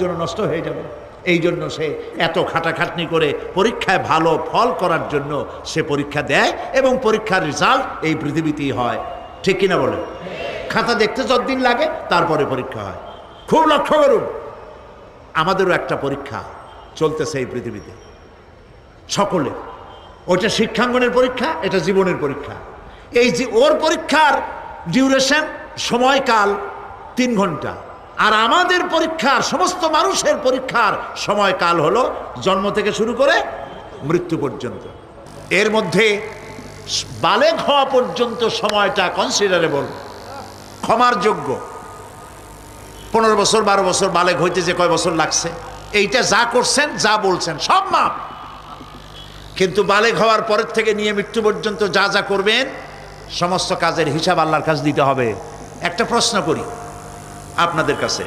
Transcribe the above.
জন্য নষ্ট হয়ে যাবে। এই জন্য সে এত খাটাখাটনি করে পরীক্ষায় ভালো ফল করার জন্য সে পরীক্ষা দেয় এবং পরীক্ষার রেজাল্ট এই পৃথিবীতেই হয়। ঠিক কিনা বলে? খাতা দেখতে যতদিন লাগে তারপরে পরীক্ষা হয়। খুব লক্ষ্য করুন, আমাদেরও একটা পরীক্ষা চলতেছে এই পৃথিবীতে সকলে। ওটা শিক্ষাঙ্গনের পরীক্ষা, এটা জীবনের পরীক্ষা। এই যে ওর পরীক্ষার ডিউরেশন সময়কাল 3 ঘন্টা, আর আমাদের পরীক্ষার সমস্ত মানুষের পরীক্ষার সময়কাল হলো জন্ম থেকে শুরু করে মৃত্যু পর্যন্ত। এর মধ্যে বালেগ হওয়া পর্যন্ত সময়টা কনসিডারেবল, ক্ষমার যোগ্য। 15 বছর 12 বছর বালেগ হইতে যে কয় বছর লাগছে, এইটা যা করছেন যা বলছেন সব মাপ। কিন্তু বালেগ হওয়ার পরের থেকে নিয়ে মৃত্যু পর্যন্ত যা যা করবেন সমস্ত কাজের হিসাব আল্লাহর কাছে দিতে হবে। একটা প্রশ্ন করি আপনাদের কাছে,